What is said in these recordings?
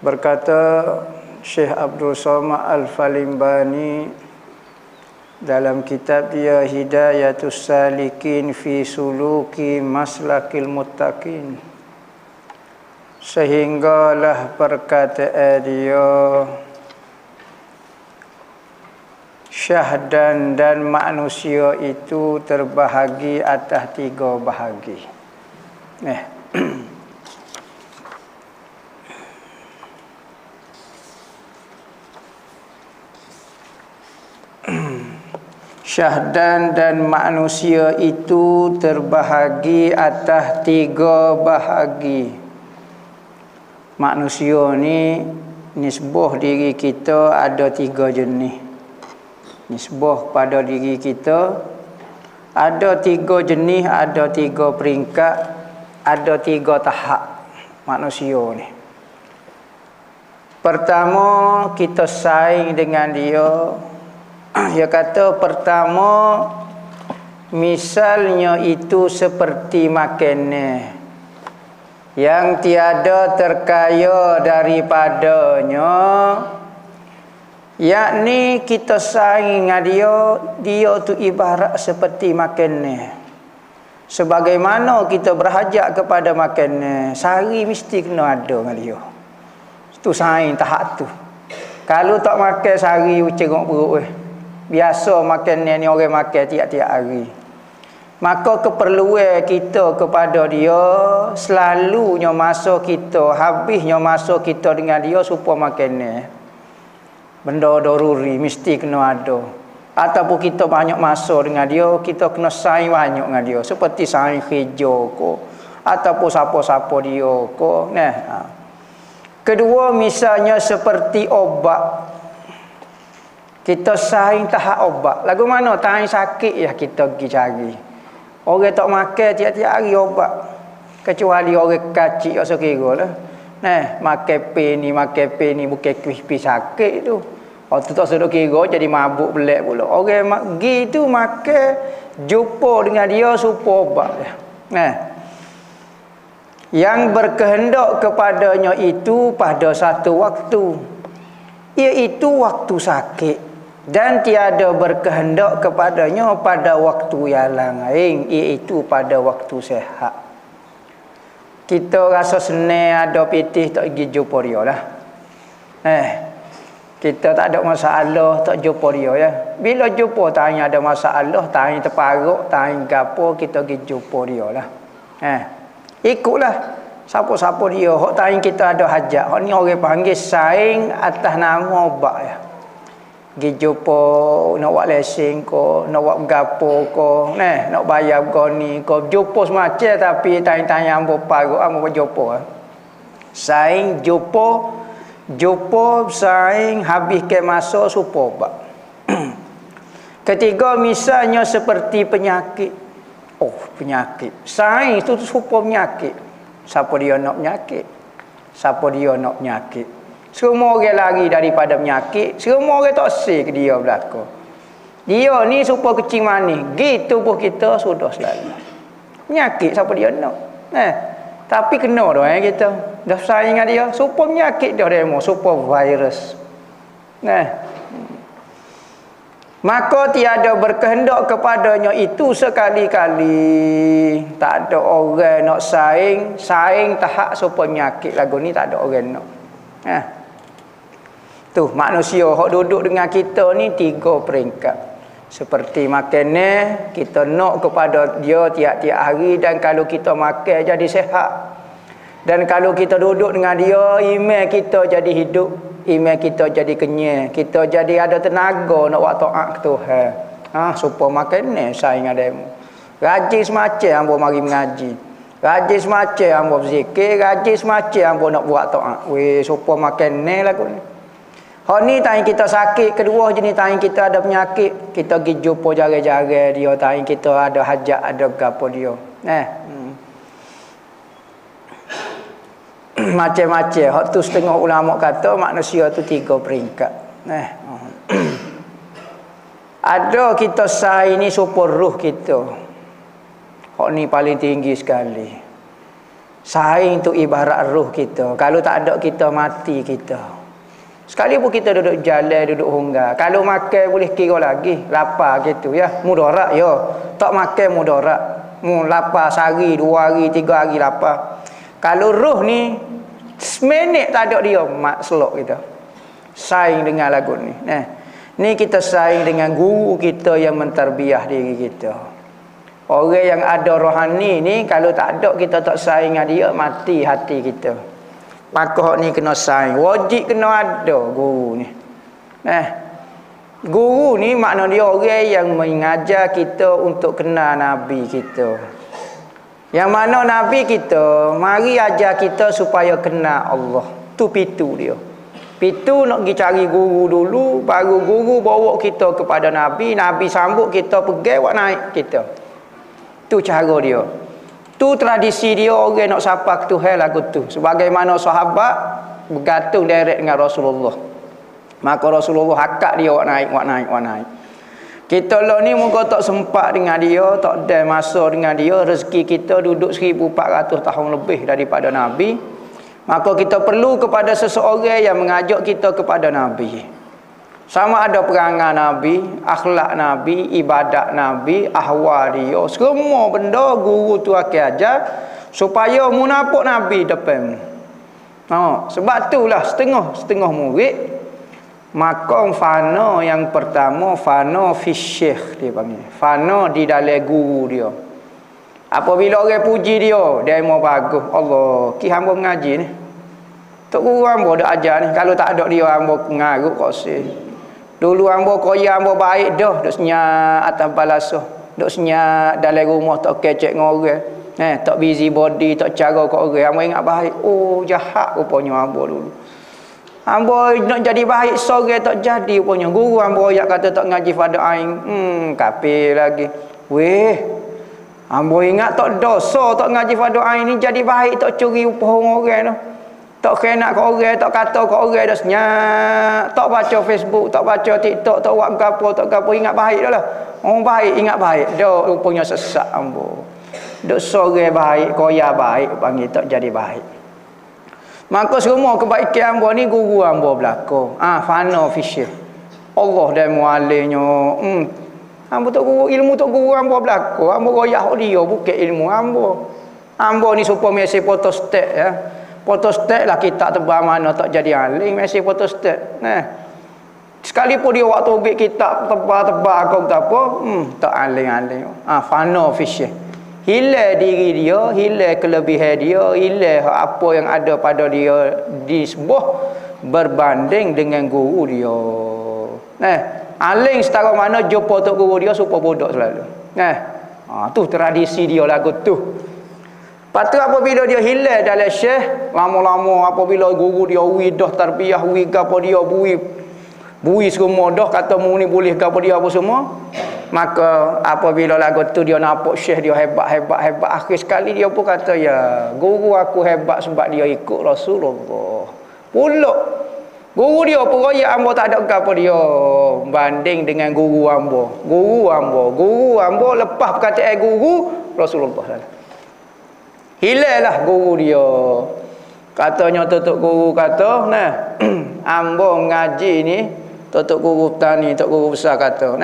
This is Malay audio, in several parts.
Berkata Syekh Abdul Somad Al-Falimbani dalam kitab dia Hidayatus Salikin fi Suluki Maslakil Muttaqin, sehinggalah perkataan dia syahdan dan manusia itu terbahagi atas 3 bahagi. Syahdan dan manusia itu terbahagi atas 3 bahagi. Manusia ni nisbah diri kita ada 3 jenis. Nisbah pada diri kita ada 3 jenis, ada 3 peringkat, ada 3 tahap manusia ni. Pertama, kita saing dengan dia. Dia kata pertama, misalnya itu seperti makanan yang tiada terkaya daripadanya, yakni kita saing dengan dia tu ibarat seperti makanan. Sebagaimana kita berhajat kepada makanan, sehari mesti kena ada dengan dia. Itu saing tahap tu. Kalau tak makan sehari ceruk perut biasa makanan ni orang makan tiap-tiap hari, maka keperluan kita kepada dia selalunya masa kita, habisnya masa kita dengan dia supaya makanan benda daruri mesti kena ada. Ataupun kita banyak masa dengan dia, kita kena saing banyak dengan dia, seperti saing kerja ke ataupun siapa-siapa dia ke. Kedua, misalnya seperti obat. Kita saing tahap obat. Lagu mana tahan sakit ya kita pergi cari. Orang tak makan tiap-tiap hari obat. Kecuali orang kacik yang sekira lah. Makan pil ni bukan kuih sakit tu. Orang tu tak sudah kira jadi mabuk belak pula. Orang pergi tu makan, jumpa dengan dia supaya obat. Yang berkehendak kepadanya itu pada satu waktu, iaitu waktu sakit, dan tiada berkehendak kepadanya pada waktu yang lain, iaitu pada waktu sehat. Kita rasa senang ada pitih tak pergi jumpa dia lah. Kita tak ada masalah tak jumpa dia ya. Bila jumpa tanya ada masalah, tanya terparuk, tanya gapo, kita pergi jumpa dia lah. Ikutlah siapa-siapa dia. Hak tanya kita ada hajat. Hak ni orang panggil saing atas nama obat ya. Pergi jumpa nak buat lesen ko, nak buat gapo ko, nak bayar goni ko, jumpa semacam tapi tanya-tanya ambo paruk ambo jumpa. Saing jumpa saing habiskan masa supaya obat. Ketiga, misalnya seperti penyakit. Penyakit. Saing itu supaya penyakit. Siapa dia nak penyakit? Siapa dia nak penyakit? Semua orang lari daripada penyakit, semua orang tak sik dia belaka. Dia ni supaya kecing manis, gitu pun kita sudah selalu. Penyakit siapa dia nak? Tapi kena dah kita. Dah saing dengan dia, supaya penyakit dia demo, supaya virus. Maka tiada berkehendak kepadanya itu sekali-kali. Tak ada orang nak saing tahap supaya penyakit lagu ni tak ada orang nak. Tu manusia hok duduk dengan kita ni 3 peringkat. Seperti makanan, kita nak kepada dia tiap-tiap hari, dan kalau kita makan jadi sehat. Dan kalau kita duduk dengan dia, iman kita jadi hidup, iman kita jadi kenyang, kita jadi ada tenaga nak buat taat ke Tuhan. Supaya makanan saing adamu. Rajin semacam hangpa mari mengaji. Rajin semacam hangpa berzikir, rajin semacam hangpa nak buat taat. Supaya makanan lagu ni. Hak ni tanya kita sakit, kedua jenis tanya kita ada penyakit, kita pergi jumpa jari-jari dia, tanya kita ada hajat, ada gapo dia. Macam-macam. Hak tu setengah ulama kata manusia tu 3 peringkat. Ada kita sai ni super ruh kita. Hak ni paling tinggi sekali. Saing tu ibarat ruh kita. Kalau tak ada kita, mati kita. Sekali pun kita duduk jalan, duduk honggar. Kalau makan boleh kira lagi. Lapar gitu ya. Mudarat ya. Tak makan mudarat. Lapar sehari, 2 hari, 3 hari lapar. Kalau ruh ni, seminit tak ada dia, mak selok kita. Saing dengan lagu ni. Ni kita saing dengan guru kita yang mentarbiah diri kita. Orang yang ada rohani ni, kalau tak ada kita tak saing dengan dia, mati hati kita. Maka hak ni kena saing. Wajib kena ada guru ni. Guru ni makna dia orang yang mengajar kita untuk kenal Nabi kita. Yang mana Nabi kita mari ajar kita supaya kenal Allah. Tu pitu dia. Pitu nak pergi cari guru dulu, baru guru bawa kita kepada Nabi. Nabi sambut kita pergi buat naik kita. Tu cara dia. Tu tradisi dia, orang nak sapa ke Tuhan lagu tu. Sebagaimana sahabat bergantung direct dengan Rasulullah. Maka Rasulullah hakak dia buat naik. Kita lah ni muka tak sempat dengan dia, tak ada masa dengan dia. Rezeki kita duduk 1400 tahun lebih daripada Nabi. Maka kita perlu kepada seseorang yang mengajak kita kepada Nabi. Sama ada perangai Nabi, akhlak Nabi, ibadat Nabi, ahwal dia. Semua benda guru tu akan ajar supaya mu nampak Nabi depan. Sebab itulah setengah murid makom fana yang pertama, fana fi syekh dia panggil. Fana di dalam guru dia. Apabila orang puji dia mau bagus. Allah, ki hamba mengaji ni. Tok guru hamba dak ajar ni. Kalau tak ada dia hamba ngaruk koseh. Dulu hamba koya hamba baik dah, duk senyap atas balasah, duk senyap dalam rumah tak kecek dengan orang. Tak busy body, tak cara kat orang. Hamba ingat baik. Oh, jahat rupanya hamba dulu. Hamba nak jadi baik sore tak jadi rupanya. Guru hamba royak kata tak ngaji pada aing. Kafir lagi. Weh, hamba ingat tak dosa tak ngaji pada aing ni, jadi baik tak curi upah orang tu. Tak kena kat orang, tak kata kat orang dah senyap. Tak baca Facebook, tak baca TikTok, tak buat gapo, tak gapo, ingat baik dah lah. Orang baik ingat baik. Dah rupanya sesat ambo. Duk sore baik, koya baik, panggil tak jadi baik. Maka semua kebaikan ambo ni guru ambo belaka. Fana fisher. Allah dan mualimnya. Ambo tak guru ilmu, tak guru ambo belaka. Ambo royak dia bukan ilmu ambo. Ambo ni supaya mesej photostat ya. Photostat lah kitab tebal mana tak jadi alim, mesej photostat. Sekalipun dia waktu ubik kitab tebal-tebal kau apa, tak alim-alim. Fana fisher. Hilang diri dia, hilang kelebihan dia, hilang apa yang ada pada dia disebut berbanding dengan guru dia. Alim setara mana jumpa tok guru dia supaya bodoh selalu. Tu tradisi dia lagu tu. Lepas tu apabila dia hilang dalam syekh, lama-lama apabila guru dia dah tarbiyah, gapo dia bui semua dah kata mu ni boleh gapo dia apa semua. Maka apabila lagu tu dia nampak syekh dia hebat, akhir sekali dia pun kata, ya guru aku hebat sebab dia ikut Rasulullah. Pula guru dia pun royak hamba tak ada gapo dia banding dengan guru hamba. Guru hamba lepas perkataan guru Rasulullah. Hilanglah guru dia. Katanya tutuk guru kata, ambo mengaji ni, tutuk guru tani, tok guru besar kata,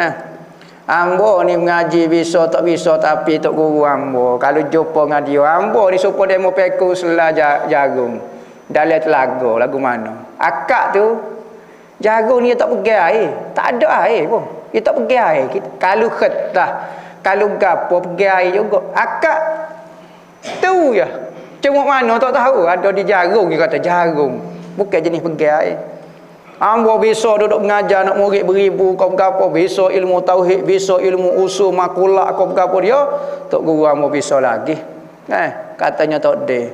ambo ni mengaji bisa tak bisa tapi tok guru ambo kalau jumpa dengan dia ambo ni supaya demo peku selah jagung dalam telaga lagu mana. Akak tu jagung ni tak pergi air, tak ada air pun. Dia tak pergi air. Kalau ketah, kalau gapo pergi air juga. Akak tu ya. Cuma mana tak tahu, ada di jagung dia kata jagung. Bukan jenis pergi air. Ambo bisa duduk mengajar nak murid beribu kau gapo, bisa ilmu tauhid, bisa ilmu usul makulah kau gapo dia, tok guru ambo bisa lagi. Katanya tak de.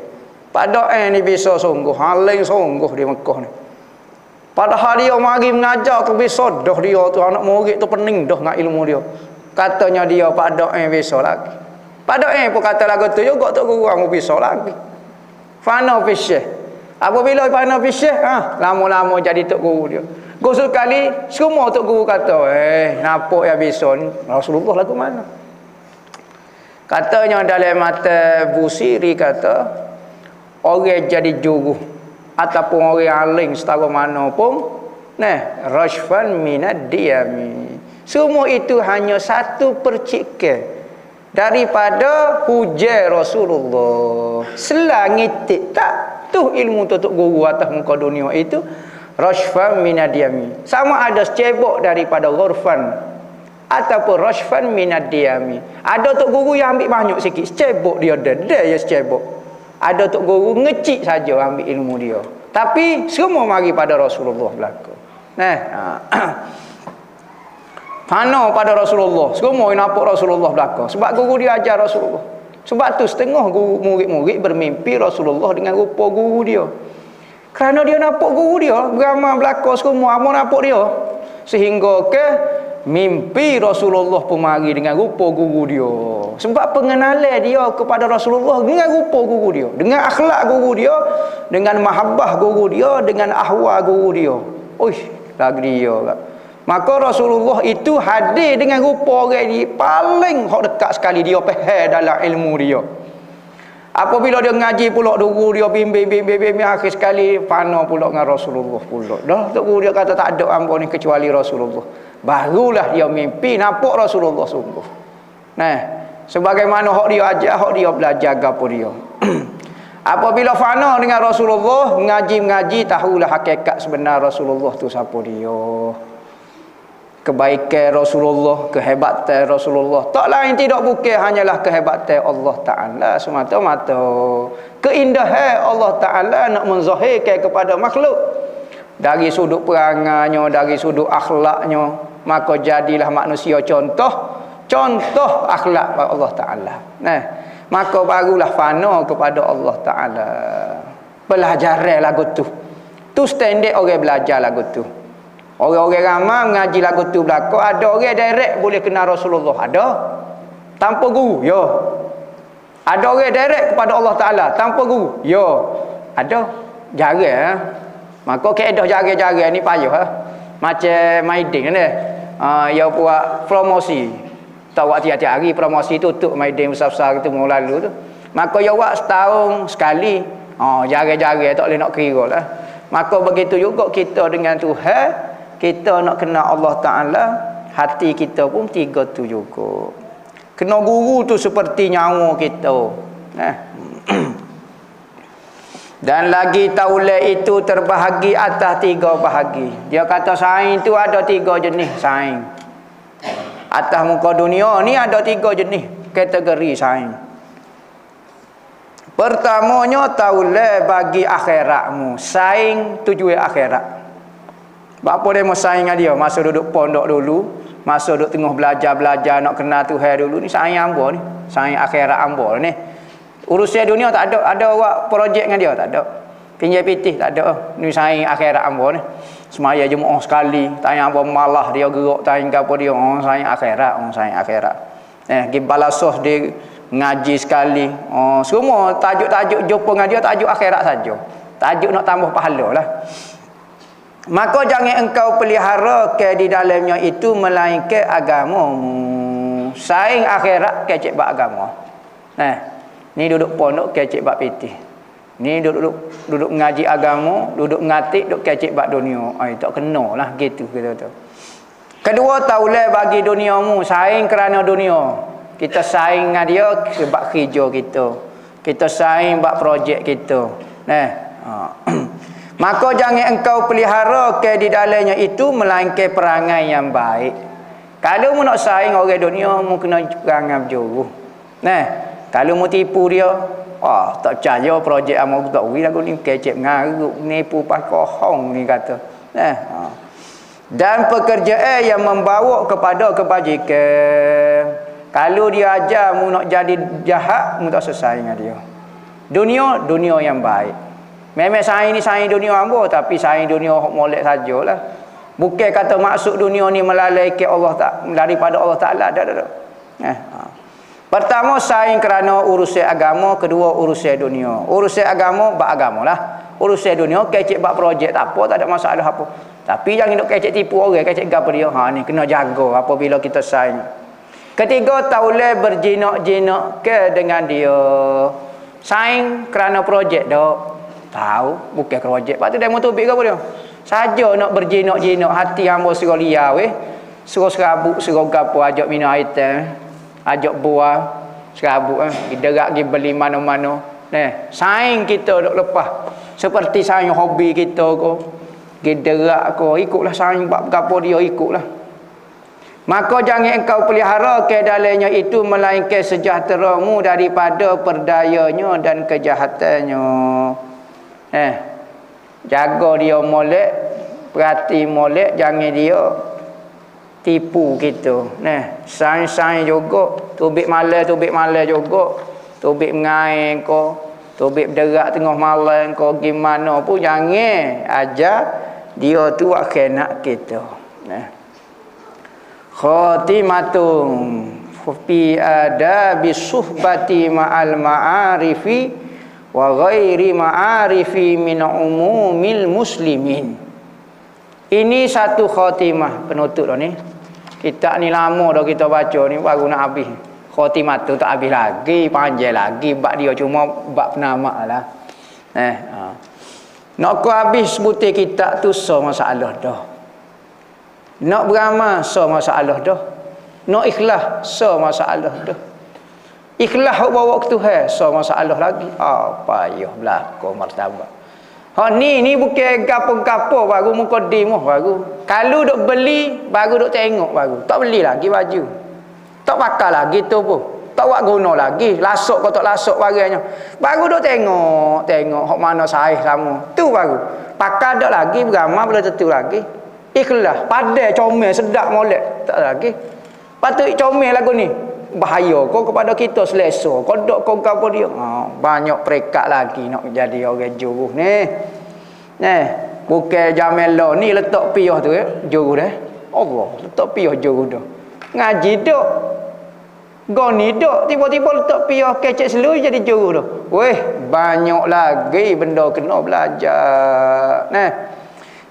Pada ni bisa sungguh, haling sungguh di Mekah ni. Padahal dia mari mengajar tu bisa dah dia tu anak murid tu pening dah dengan ilmu dia. Katanya dia pada bisa lagi. Pada pun kata lagu tu juga tok guru ambo bisa lagi. Fana fisyah. Apabila fana fisyah, lama-lama jadi tok guru dia. Gosok kali semua tok guru kata, nampak ya besok ni Rasulullah lagu mana? Katanya dalam mata Busiri kata, orang jadi juru ataupun orang alim setara mana pun, rashfan minad diyami. Semua itu hanya satu percikan daripada hujan Rasulullah. Selangitik tak tu ilmu tutup guru atas muka dunia itu rashfan minad diyami. Sama ada secebok daripada ghurfan ataupun rashfan minad diyami. Ada tok guru yang ambil banyak sikit, secebok dia ada ya secebok. Ada tok guru ngecik saja ambil ilmu dia. Tapi semua mari pada Rasulullah belaka. Fana pada Rasulullah. Semua nampak Rasulullah belaka. Sebab guru dia ajar Rasulullah. Sebab tu setengah guru murid-murid bermimpi Rasulullah dengan rupa guru dia. Kerana dia nampak guru dia beramal belaka semua amal nampak dia. Sehingga ke mimpi Rasulullah pun mari dengan rupa guru dia. Sebab pengenalan dia kepada Rasulullah dengan rupa guru dia, dengan akhlak guru dia, dengan mahabbah guru dia, dengan ahwal guru dia. Lagi dia kan. Maka Rasulullah itu hadir dengan rupa orang ni paling hok dekat sekali dia faham dalam ilmu dia. Apabila dia ngaji pula guru dia bimbing akhir sekali fana pula dengan Rasulullah pula. Dah tok guru dia kata tak ada hamba ni kecuali Rasulullah. Barulah dia mimpi nampak Rasulullah sungguh. Sebagaimana hak dia ajar, hak dia belajar gapo dia. Apabila fana dengan Rasulullah, ngaji-ngaji tahulah hakikat sebenar Rasulullah tu siapa dia. Kebaikan Rasulullah, kehebatan Rasulullah, tak lain tidak bukan hanyalah kehebatan Allah Ta'ala semata-mata. Keindahan Allah Ta'ala nak menzahirkan kepada makhluk dari sudut perangainya, dari sudut akhlaknya, maka jadilah manusia contoh akhlak Allah Ta'ala. Maka barulah fana kepada Allah Ta'ala. Pelajaran lagu tu standard orang belajar lagu tu. Orang-orang ramai mengaji lagu tu belakang. Ada orang direct boleh kenal Rasulullah, ada tanpa guru, ya. Ada orang direct kepada Allah Ta'ala tanpa guru, ya. Ada jarang. Maka kaedah jarang-jarang ni payah. Macam Maidin ni, yang buat promosi. Tahu tiap-tiap hari promosi tutup Maidin besar-besar itu minggu lalu tu. Maka dia buat setahun sekali. Jarang-jarang tak boleh nak kira lah. Maka begitu juga kita dengan Tuhan, kita nak kenal Allah Ta'ala, hati kita pun tiga tu juga. Kena guru tu seperti nyawa kita. Dan lagi taulah itu terbahagi atas tiga bahagi. Dia kata saing tu ada tiga jenis saing. Atas muka dunia ni ada tiga jenis kategori saing. Pertamanya taulah bagi akhiratmu. Saing tujuan akhirat. Apa dia mau saing dengan dia? Masa duduk pondok dulu, masa duduk tengah belajar nak kenal Tuhan dulu ni saing hamba ni, saing akhirat hamba ni. Urusan dunia tak ada. Ada awak projek dengan dia tak ada. Pinjam pitih tak ada. Ni saing akhirat hamba ni. Semaya jemaah sekali, tanya apa malah dia gerak tanya apa dia, saing akhirat. Gimbalasos dia ngaji sekali. Semua tajuk-tajuk jumpa dengan dia tajuk akhirat saja. Tajuk nak tambah pahala lah. Maka jangan engkau pelihara ke di dalamnya itu melainkan agamamu. Saing akhirat kecek bab agama. Ni duduk pondok kecek bab pitih. Ni duduk ngaji agama, duduk ngatik duk kecek bab dunia. Tak kenalah gitu kita tu. Kedua taulah bagi duniamu, saing kerana dunia. Kita saing dengan dia sebab kerja kita. Kita saing bab projek kita. Maka jangan engkau pelihara ke di dalamnya itu melainkan perangai yang baik. Kalau mu nak saing orang dunia, mu kena perangai berjuru. Kalau mu tipu dia, tak percaya projek amal tak wui lagu ni kecek ngaruk, nipu pakohong ni kata. Dan pekerjaan yang membawa kepada kebajikan. Kalau dia ajar mu nak jadi jahat, mu tak selesai dengan dia. Dunia yang baik. Memang saing ni saing dunia hamba, tapi saing dunia hok molek sajalah. Bukan kata maksud dunia ni melalaikan Allah tak daripada Allah Taala, dak. Pertama saing kerana urusan agama, kedua urusan dunia. Urusan agama bab agamalah. Urusan dunia kecek bab projek tak apa, tak ada masalah apa. Tapi jangan duk kecek tipu orang, kecek gapo dia. Ha ni kena jaga apabila kita saing. Ketiga, taulai berjinak-jinak ke dengan dia. Saing kerana projek dak. Tahu, bukan projek. Pak tu demo tubik ke apa dia? Saja nak berjinak-jinak hati hamba suruh liar weh. Suruh serabut, suruh gapo ajak minum air teh. Ajak buah serabut diderak pergi beli mana-mana. Saing kita duk lepas. Seperti saing hobi kita ko. Giderak ko, ikutlah saing bab gapo dia ikutlah. Maka jangan engkau pelihara kedalamnya itu melainkan sejahteramu daripada perdayanya dan kejahatannya. Jaga dia molek, perhati molek, jangan dia tipu kita. Saing-saing juga, tubik malam juga, tubik mengain ko, tubik berderak tengah malam ko, gimana pun jangan ajar dia tu akhirat kita. Khatimatun fi adabi suhbati ma'al ma'arifi wa ghairi ma'arifi min umumil muslimin. Ini satu khatimah penutup dah ni. Kitab ni lama dah kita baca ni, baru nak habis. Khatimah tu tak habis lagi, panjang lagi bab dia, cuma bab penama lah. Nak ku habis sebutir kitab tu so masalah dah. Nak beramal so masalah dah. Nak ikhlas so masalah dah. Ikhlas hak bawa ke Tuhan so masalah lagi. Payah belaka martabat. Ni bukan gapo-gapo baru mukadimah baru. Kalau duk beli baru duk tengok baru. Tak beli lagi baju. Tak pakai lagi tu pun. Tak buat guna lagi. Lasuk kau tak lasuk barangnya. Baru duk tengok hok mana sahih sama. Tu baru. Pakai dak lagi beramal belum tentu lagi. Ikhlas, padai comel sedap molek tak lagi. Patut comel lagu ni. Bahaya kau kepada kita selesa. Kau dok kau gapo dia. Banyak perekat lagi nak jadi orang juruh ni. Bukan jamelo ni letak piyah tu juruh dah. Allah, letak piyah juruh dah. Ngaji dak. Goni dak tiba-tiba letak piyah kecek selu jadi juruh dah. Weh, banyak lagi benda kena belajar.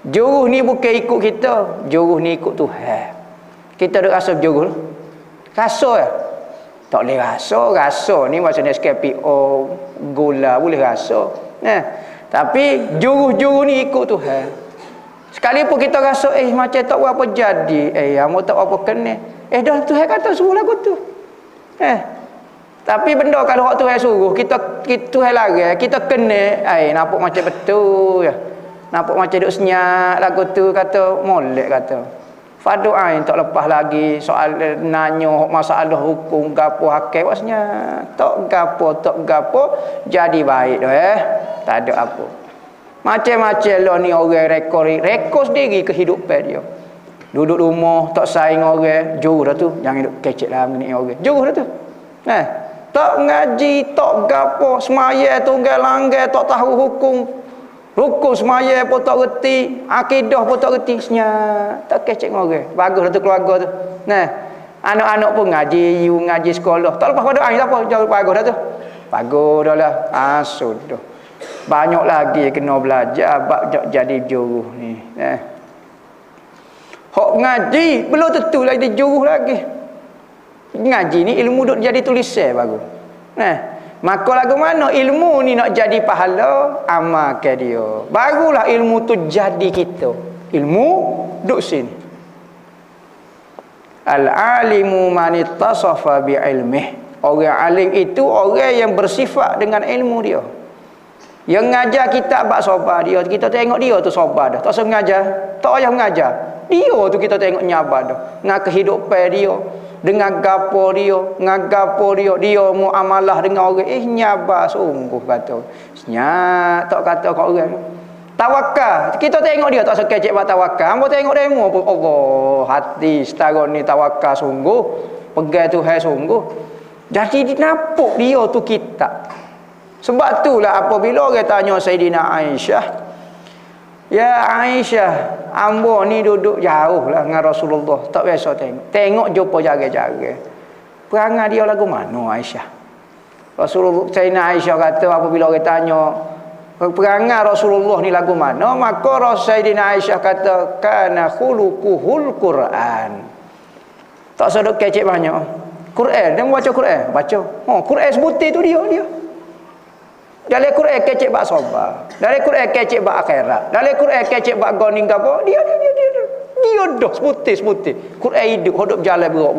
Juruh ni bukan ikut kita, juruh ni ikut Tuhan. Kita duk rasa juruh. Rasa ya? Tak boleh rasa ni maksudnya SKPO, gula boleh rasa. Tapi juruh-juruh ni ikut Tuhan. Sekalipun kita rasa macam tak apa jadi, amo tak apa kena. Dah Tuhan kata suruh lagu tu. Tapi benda kalau hak Tuhan suruh, kita Tuhan larang, kita kena, nampak macam betul ya. Nampak macam duk senyap lagu tu kata molek kata. Fardu ain tak lepas lagi soal nanya masalah hukum gapo hakim wasnya. Tak gapo jadi baik dah tak ada apa. Macam-macam lah ni orang rekod sendiri kehidupan dia. Duduk rumah tak saing orang, jauh dah tu. Jangan duk kecek lah ni orang. Jauh dah tu. Tak ngaji, tak gapo, semaya tunggal langgar tak tahu hukum. Rukun semaya pun tak reti, akidah pun tak reti, senyap tak kecek orang. Bagus tu keluarga tu. Anak-anak pun ngaji sekolah. Tak lepas pada air apa, jauh bagus dah tu. Bagus dah lah. Sudah. Banyak lagi kena belajar bab jadi juruh ni. Hok ngaji belum tentu lagi juruh lagi. Ngaji ni ilmu duk jadi tulisan bagus. Maka lagu mana ilmu ni nak jadi pahala, amalkan dia. Barulah ilmu tu jadi kita. Ilmu duk sini. Al-alimu man ittasafa bi ilmih. Orang alim itu orang yang bersifat dengan ilmu dia. Yang ngajar kita bab sabar dia, kita tengok dia tu sabar dah. Tak usah mengajar, tak payah mengajar. Dia tu kita tengok nyabar dah. Dengan kehidupan dia, dengan gapo dia, dia muamalah dengan orang nyabar sungguh kata. Senyap tak kata kat orang. Tawakal, kita tengok dia tak sekecek buat tawakal. Hangpa tengok demo pun Allah, hati setara ni tawakal sungguh, pegang Tuhan sungguh. Jadi nampak dia tu kita. Sebab itulah apabila orang tanya Sayyidina Aisyah, ya Aisyah, ambo ni duduk jauh lah dengan Rasulullah, tak biasa tengok. Tengok jumpa jaga-jaga. perangai dia lagu mana Aisyah? Rasulullah Sayyidina Aisyah kata apabila orang tanya perangai Rasulullah ni lagu mana, maka Sayyidina Aisyah kata kana khuluquhul Quran. Tak sedok kecek banyak. Quran, dia baca Quran, baca. Quran sebutir tu dia. Dalam Quran kecek bab sabar. Dalam Quran kecek bab akhirat. Dalam Quran kecek bab goni gapo. Dia dah sebutir. Quran hidup, hidup jalan berak.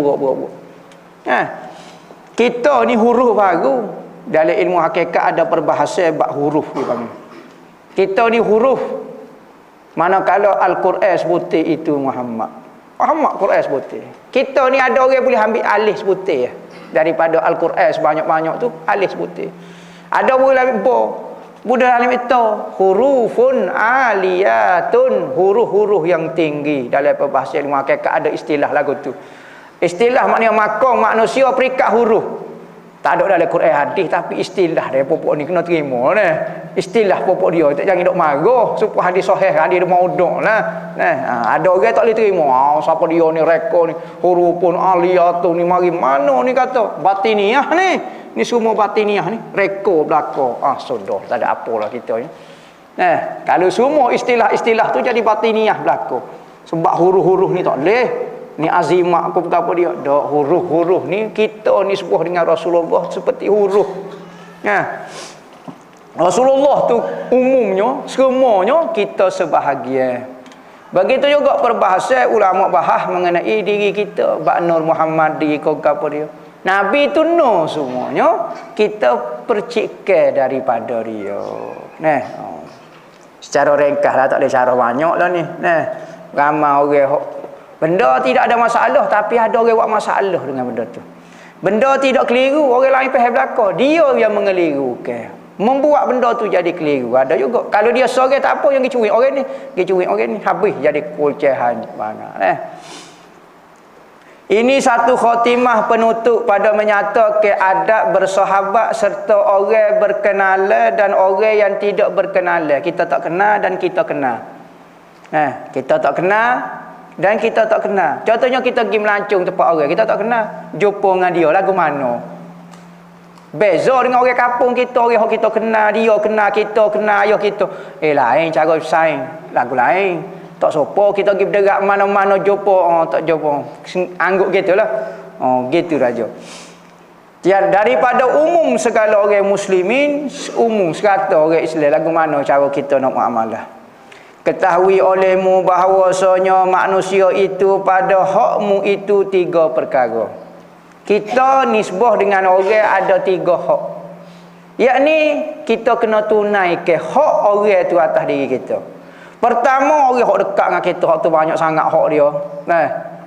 Kita ni huruf baru. Dalam ilmu hakikat ada perbahasan bab huruf dia panggil. Kita ni huruf. Manakala Al-Quran sebutir itu Muhammad Quran sebutir. Kita ni ada orang boleh ambil alif sebutir daripada Al-Quran sebanyak-banyak tu, alif sebutir. Ada boleh ambil Buddha alim itu hurufun aliyatun, huruf-huruf yang tinggi. Dalam perbahasan ilmu hakikat ada istilah lagu tu. Istilah maknanya makong manusia perikat huruf. Tak ada dalam Quran hadis, tapi istilah dia pokok ni kena terima nah. Istilah pokok dia tak jangan dok marah supaya hadis sahih, hadis maudhu lah. Ada orang tak boleh terima. Siapa dia ni reka ni hurufun aliyatun ni mari mana ni kata batiniyah ni. Ni semua batiniyah ni reka belaka. Sudah tak ada apalah kita ni. Kalau semua istilah-istilah tu jadi batiniyah belaka. Sebab huruf-huruf ni tak boleh. Ni azimat aku apa dia? Dak huruf-huruf ni kita ni sebuah dengan Rasulullah seperti huruf. Rasulullah tu umumnya semuanya kita sebahagian. Begitu juga perbahasan ulama bahas mengenai diri kita, bak Nur Muhammad diri kau apa dia. Nabi tu nur semuanya, kita percikan daripada dia. Secara ringkas lah, tak boleh cara banyak lah ni. Ramai orang benda tidak ada masalah, tapi ada orang buat masalah dengan benda tu. Benda tidak keliru, orang lain faham belaka, dia yang mengelirukan, membuat benda tu jadi keliru. Ada juga kalau dia seorang tak apa yang dicuri orang ni habis jadi kulcahan mana. Ini satu khotimah penutup pada menyatakan adab bersahabat serta orang berkenalan dan orang yang tidak berkenalan. Kita tak kenal dan kita kenal. Kita tak kenal dan kita tak kenal. Contohnya kita pergi melancong tempat orang, kita tak kenal, jumpa dengan dia lagu mana. Beza dengan orang kampung kita, orang yang kita kenal, dia kenal, kita kenal ayah kita. Lain cara bersaing, lagu lain. Tak sopo kita pergi berderak mana-mana jumpa, tak jumpa. Anggap gitulah. Gitu saja. Daripada umum segala orang muslimin, umum sekata orang Islam, lagu mana cara kita nak muamalah. Ketahui olehmu bahawasanya manusia itu pada hakmu itu 3 perkara. Kita nisbah dengan orang ada 3 hak. Yakni kita kena tunaikan hak orang itu atas diri kita. Pertama, orang hak dekat dengan kita, hak tu banyak sangat hak dia.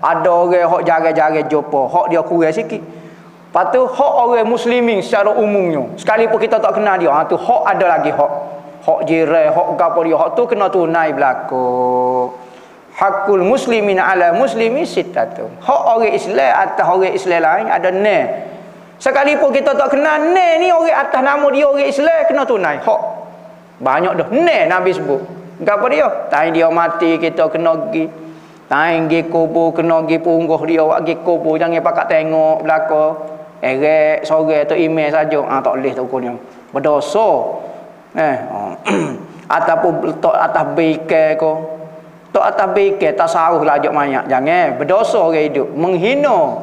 Ada orang hak jarang-jarang jumpa, hak dia kurang sikit. Lepas tu hak orang muslimin secara umumnya, sekalipun kita tak kenal dia, tu hak ada lagi hak. Hak jiran, hak gapo dia, hak tu kena tunai berlaku. Hakul muslimin ala muslimi sittatu. Hak orang Islam atas orang Islam lain ada ne. Sekalipun kita tak kenal ne ni orang atas nama dia orang Islam kena tunai. Hak banyak dah ne Nabi sebut. Gapo dia? Tain dia mati kita kena pergi. Tain pergi kubur kena pergi pungguh dia wak pergi kubur, jangan pakat tengok belaka. Erek sore tu email saja. Tak boleh tu hukumnya. Berdosa. Ataupun tok atas baikai ko, tok atas baikai tasawuf lah ajak mayat, jangan berdosa orang hidup, menghina,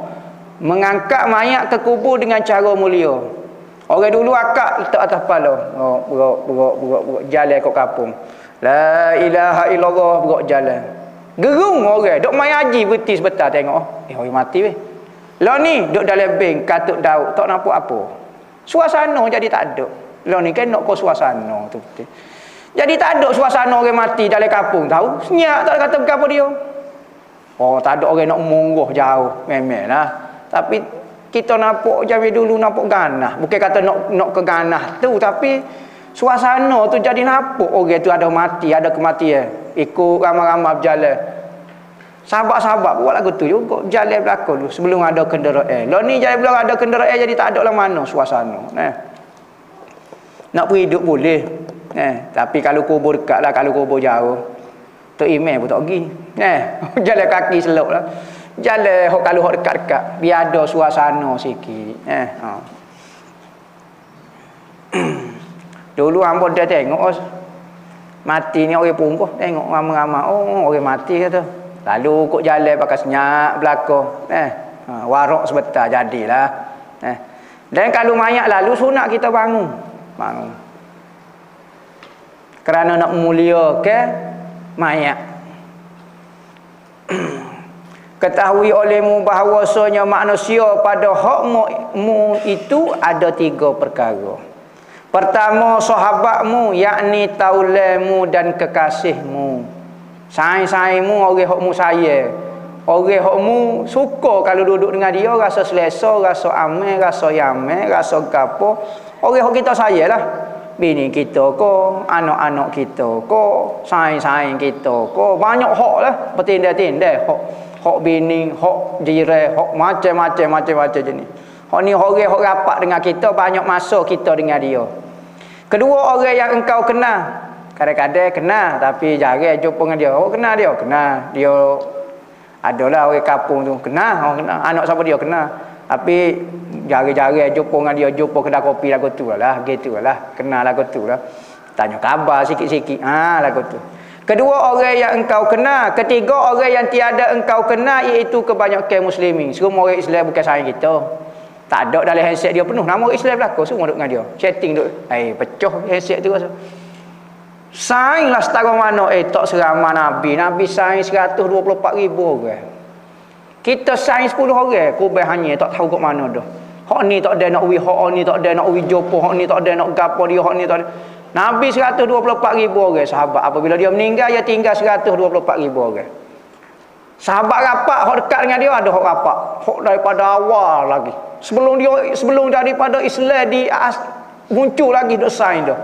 mengangkat mayat ke kubur dengan cara mulia. Orang dulu akak letak atas kepala, berok jalan ke kampung, la ilaha illallah, berok jalan gerung orang duk mai haji berhenti sebentar tengok orang mati weh. Lah ni duk dalam bank katuk daud tak nampak apa, suasana jadi tak ada. Lah ni kan nak kau suasana tu betul. Jadi tak ada suasana orang mati dalam kampung, tahu? Senyap tak kata apa dia. Tak ada orang nak munggah jauh, memanglah. Tapi kita nampak zaman dulu nampak ganah. Bukan kata nak ke ganah tu, tapi suasana tu jadi nampak orang tu ada mati, ada kematian. Ikut ramai-ramai berjalan. Sahabat-sahabat buat lagu tu juga, berjalan belakang dulu sebelum ada kenderaan. Lah ni jadi belum ada kenderaan jadi tak ada lah mana suasana. Nak pergi hidup boleh. Tapi kalau kubur dekat lah, kalau kubur jauh, tu email pun tak pergi. Jalan kaki selok lah. Jalan hok kalau hok dekat-dekat biar ada suasana sikit. Dulu hangpa dah tengok mati ni orang pungkuh, tengok ramai-ramai orang mati kata. Lalu kok jalan pakai senyap belakang. Warak sebentar jadilah. Dan kalau mayat lalu sunat kita bangun. Kerana nak memuliakan mayat. Ketahui olehmu bahawasanya manusia pada hakmu itu ada 3 perkara. Pertama, sahabatmu, yakni taulemu dan kekasihmu. Sayang-sayangmu orang hakmu sayang. Orang hakmu suka kalau duduk dengan dia, rasa selesa, rasa aman, rasa yaman, rasa gapo. Orang hak kita sayanglah. Bini kita ko, anak-anak kita ko, sayang-sayang kita ko, banyak hak lah. Bertindak-tindak hak bini, hak jiran, hak macam-macam jenis. Hak ni orang hak rapat dengan kita, banyak masa kita dengan dia. Kedua, orang yang engkau kenal. Kadang-kadang kenal tapi jarang jumpa dengan dia. Oh kenal dia, kenal. Dia adalah orang kampung tu, kenal, kenal. Anak siapa dia kenal. Tapi jarang-jarang jumpa dengan dia, jumpa kedai kopi lagu tu lah, gitulah. Kenal lagu tu lah. Tanya khabar sikit-sikit. Lagu tu. Kedua, orang yang engkau kenal. Ketiga, orang yang tiada engkau kenal, iaitu kebanyakan muslimin. Semua orang Islam bukan sayang kita. Tak ada dalam handset dia penuh nama Islam belaka, semua duduk dengan dia. Chatting duduk. Pecah handset tu rasa. Saing lah setara mana tak seramai Nabi. Nabi saing 124,000 orang. Kita saing 10 orang, kubah hanya tak tahu kat mana dah. Hak ni tak ada nak wi, hak ni tak ada nak wi jopo, hak ni tak ada nak gapo dia, hak ni tak ada. Nabi 124,000 orang sahabat. Apabila dia meninggal, dia tinggal 124,000 orang. Sahabat rapat, hak dekat dengan dia ada hak rapat. Hak daripada awal lagi. Sebelum daripada Islam muncul lagi dok saing dah.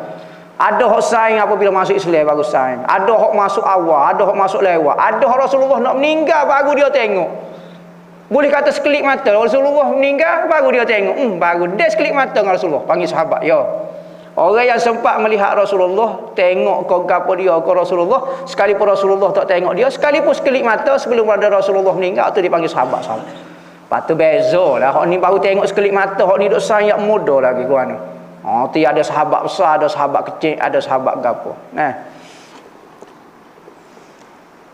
Ada hak saing apabila masuk Islam baru saing. Ada hak masuk awal, ada hak masuk lewat. Ada hak Rasulullah nak meninggal baru dia tengok. Boleh kata sekelip mata Rasulullah meninggal baru dia tengok. Baru dia sekelip mata dengan Rasulullah, panggil sahabat, ya. Orang yang sempat melihat Rasulullah, tengok ke gapo dia ke Rasulullah, sekalipun Rasulullah tak tengok dia, sekalipun sekelip mata sebelum ada Rasulullah meninggal tu dipanggil sahabat-sahabat. Lepas tu bezalah, hak ni baru tengok sekelip mata, hak ni duk sayang muda lagi kuana. Tu ada sahabat besar, ada sahabat kecil, ada sahabat gapo.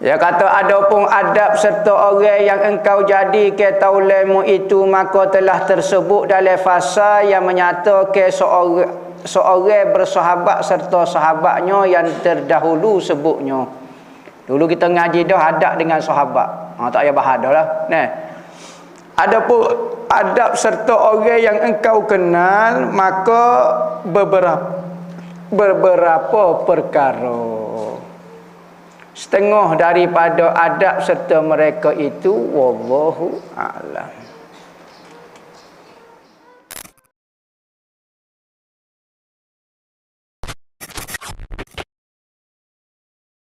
Dia kata adapun adab serta orang yang engkau jadi ke taulemu itu, maka telah tersebut dalam fasa yang menyatakan seorang bersahabat serta sahabatnya yang terdahulu sebutnya. Dulu kita ngaji dah adab dengan sahabat. Tak payah bahas dah lah. Adapun adab serta orang yang engkau kenal, maka beberapa perkara. Setengah daripada adab serta mereka itu wallahu a'lam.